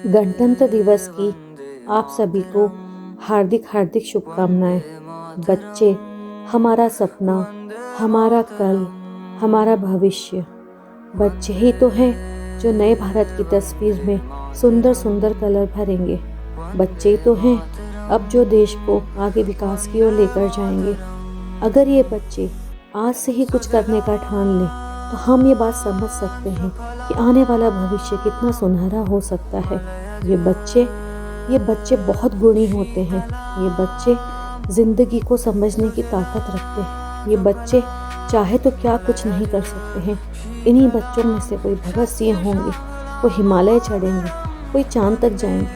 गणतंत्र दिवस की आप सभी को हार्दिक हार्दिक शुभकामनाएं। बच्चे हमारा सपना, हमारा कल, हमारा भविष्य। बच्चे ही तो हैं जो नए भारत की तस्वीर में सुंदर सुंदर कलर भरेंगे। बच्चे ही तो हैं अब जो देश को आगे विकास की ओर लेकर जाएंगे। अगर ये बच्चे आज से ही कुछ करने का ठान लें तो हम ये बात समझ सकते हैं कि आने वाला भविष्य कितना सुनहरा हो सकता है। ये बच्चे बहुत गुणी होते हैं। ये बच्चे जिंदगी को समझने की ताकत रखते हैं। ये बच्चे चाहे तो क्या कुछ नहीं कर सकते हैं। इन्हीं बच्चों में से कोई भगत सिंह होंगे, कोई हिमालय चढ़ेंगे, कोई चांद तक जाएंगे,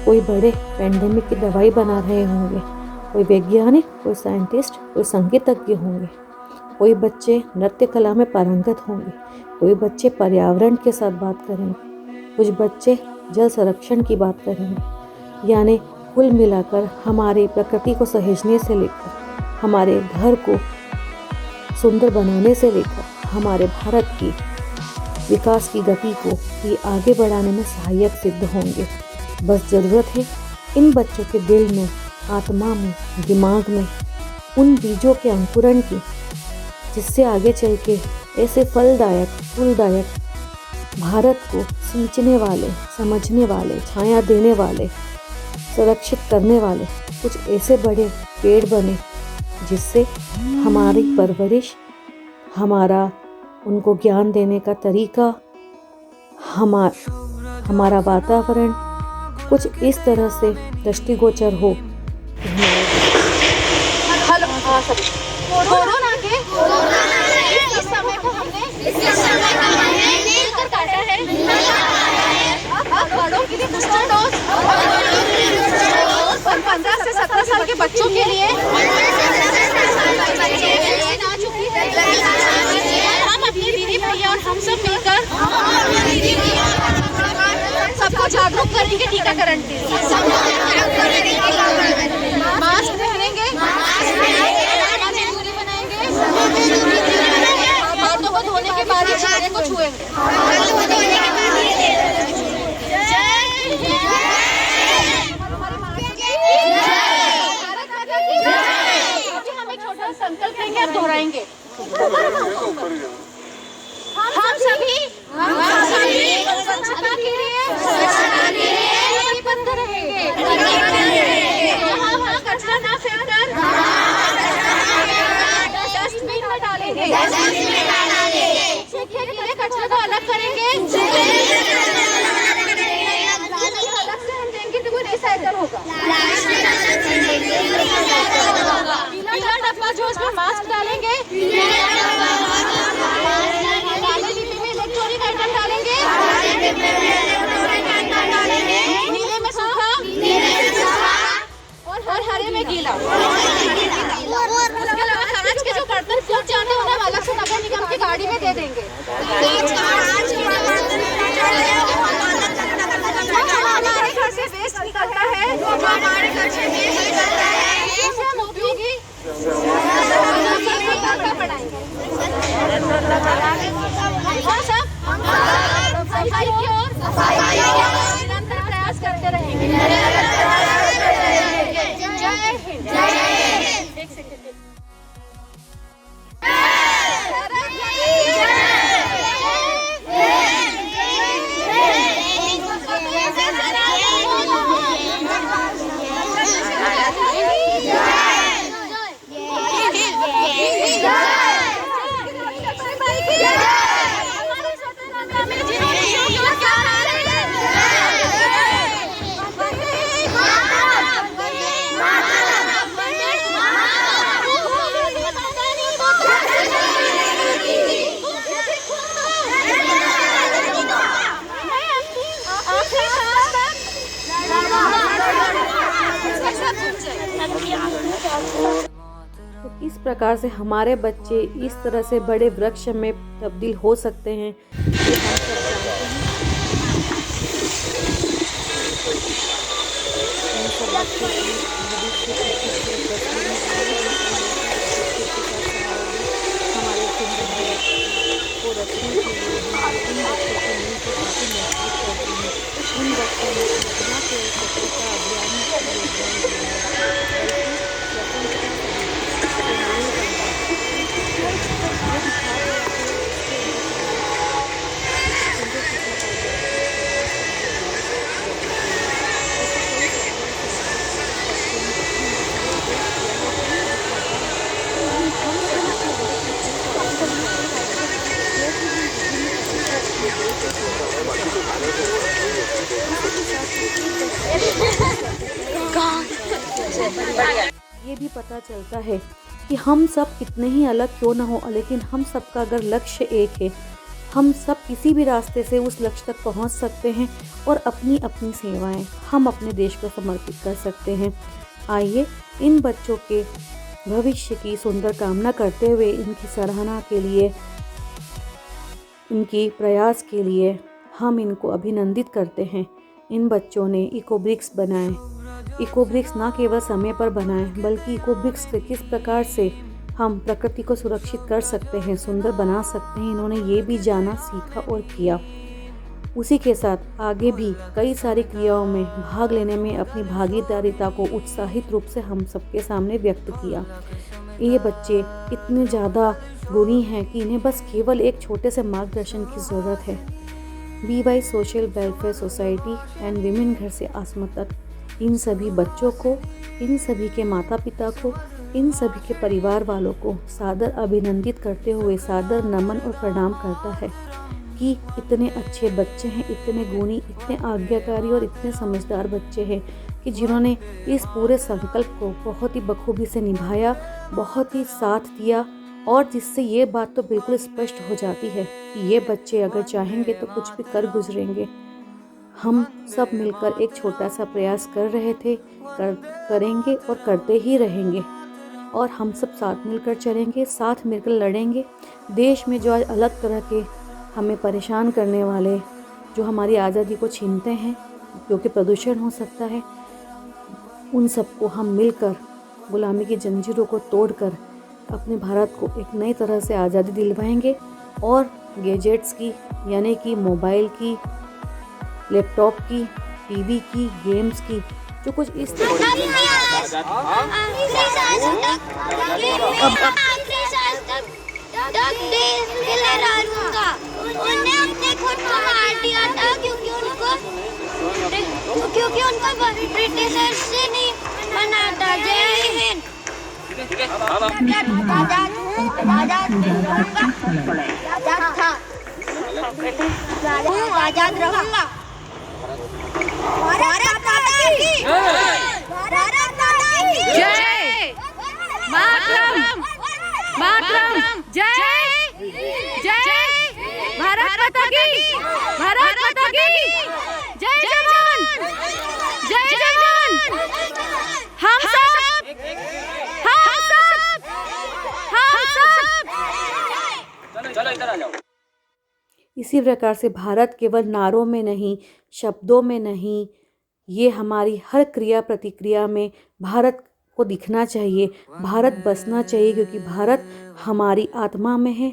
कोई बड़े पेंडेमिक की दवाई बना रहे होंगे, कोई वैज्ञानिक, कोई साइंटिस्ट, कोई संगीतज्ञ होंगे। कोई बच्चे नृत्य कला में पारंगत होंगे, कोई बच्चे पर्यावरण के साथ बात करेंगे, कुछ बच्चे जल संरक्षण की बात करेंगे। यानी कुल मिलाकर हमारी प्रकृति को सहेजने से लेकर हमारे घर को सुंदर बनाने से लेकर हमारे भारत की विकास की गति को ये आगे बढ़ाने में सहायक सिद्ध होंगे। बस ज़रूरत है इन बच्चों के दिल में, आत्मा में, दिमाग में उन बीजों के अंकुरण की, जिससे आगे चल के ऐसे फलदायक फूलदायक भारत को सींचने वाले, समझने वाले, छाया देने वाले, सुरक्षित करने वाले कुछ ऐसे बड़े पेड़ बने जिससे हमारी परवरिश, हमारा उनको ज्ञान देने का तरीका, हमारा वातावरण कुछ इस तरह से दृष्टिगोचर हो। कोरोना के इस समय को हमने मिलकर काटा है। अब बड़ों के लिए बूस्टर डोज और 15 से 17 साल के बच्चों के लिए आ चुकी है। हम अपनी दीदी भैया और हम सब मिलकर सबको जागरूक करेंगे टीकाकरण के लिए। मास्क पहनेंगे, हाथों को धोने के बाद ही चेहरे को छुएंगे। हम एक छोटा संकल्प लेंगे और दोहराएंगे। हम सभी स्वच्छता के लिए प्रतिबद्ध रहेंगे। जहाँ कचरा ना फेंककर डस्टबिन में डालेंगे। सूखे गीले कचरे को अलग करेंगे। अलग से हम देंगे तो वो रिसाइकल होगा। पीला डब्बा जो उसमें मास्क डालेंगे, काले डिब्बे में इलेक्ट्रॉनिक आइटम डालेंगे, नीले में सूखा और हरे में गीला। उसके अलावा कांच के जो बर्तन फूट जाते हैं उन्हें अलग से नगर निगम की गाड़ी में दे देंगे। हमारे घर से वेस्ट निकलता है, उसे हम उपयोगी बढ़ाएंगे। और सब सफाई की ओर निरंतर प्रयास करते रहेंगे। जय हिंद। एक सेकंड। तो इस प्रकार से हमारे बच्चे इस तरह से बड़े वृक्ष में तब्दील हो सकते हैं, ये हम सब जानते हैं। इन सब बच्चों की भविष्य हमारे सुंदर भारत को रखने के लिए हमारे इन बच्चों की नींव को काफ़ी मजबूत करती हैं। इन बच्चों ये भी पता चलता है कि हम सब कितने ही अलग क्यों ना हो, लेकिन हम सबका अगर लक्ष्य एक है, हम सब किसी भी रास्ते से उस लक्ष्य तक पहुंच सकते हैं और अपनी अपनी सेवाएं हम अपने देश को समर्पित कर सकते हैं। आइए इन बच्चों के भविष्य की सुंदर कामना करते हुए, इनकी सराहना के लिए, इनकी प्रयास के लिए हम इनको अभिनंदित करते हैं। इन बच्चों ने इकोब्रिक्स बनाए। इकोब्रिक्स ना केवल समय पर बनाए, बल्कि इकोब्रिक्स से किस प्रकार से हम प्रकृति को सुरक्षित कर सकते हैं, सुंदर बना सकते हैं, इन्होंने ये भी जाना, सीखा और किया। उसी के साथ आगे भी कई सारी क्रियाओं में भाग लेने में अपनी भागीदारिता को उत्साहित रूप से हम सबके सामने व्यक्त किया। ये बच्चे इतने ज़्यादा गुणी हैं कि इन्हें बस केवल एक छोटे से मार्गदर्शन की ज़रूरत है। BY social welfare society and women घर से आसमा तक इन सभी बच्चों को, इन सभी के माता पिता को, इन सभी के परिवार वालों को सादर अभिनंदित करते हुए सादर नमन और प्रणाम करता है कि इतने अच्छे बच्चे हैं, इतने गुणी, इतने आज्ञाकारी और इतने समझदार बच्चे हैं कि जिन्होंने इस पूरे संकल्प को बहुत ही बखूबी से निभाया, बहुत ही साथ दिया, और जिससे ये बात तो बिल्कुल स्पष्ट हो जाती है कि ये बच्चे अगर चाहेंगे तो कुछ भी कर गुजरेंगे। हम सब मिलकर एक छोटा सा प्रयास कर रहे थे, करेंगे और करते ही रहेंगे, और हम सब साथ मिलकर चलेंगे, साथ मिलकर लड़ेंगे। देश में जो आज अलग तरह के हमें परेशान करने वाले, जो हमारी आज़ादी को छीनते हैं, जो कि प्रदूषण हो सकता है, उन सबको हम मिलकर गुलामी की जंजीरों को तोड़कर अपने भारत को एक नई तरह से आज़ादी दिलवाएंगे। और गैजेट्स की, यानी कि मोबाइल की, लैपटॉप की, टीवी की, गेम्स की, जो कुछ इस क्योंकि उनको ब्रिटिशर्स से नहीं मना था। जय हिंद। आजाद रहूंगा। भारत माता की भारत माता की जय। मातरम मातरम जय जय भारत माता की भारत माता की जय जवान जय जवान। हम सब चलो इधर आ जाओ। इसी प्रकार से भारत केवल नारों में नहीं, शब्दों में नहीं, ये हमारी हर क्रिया प्रतिक्रिया में भारत को दिखना चाहिए, भारत बसना चाहिए, क्योंकि भारत हमारी आत्मा में है,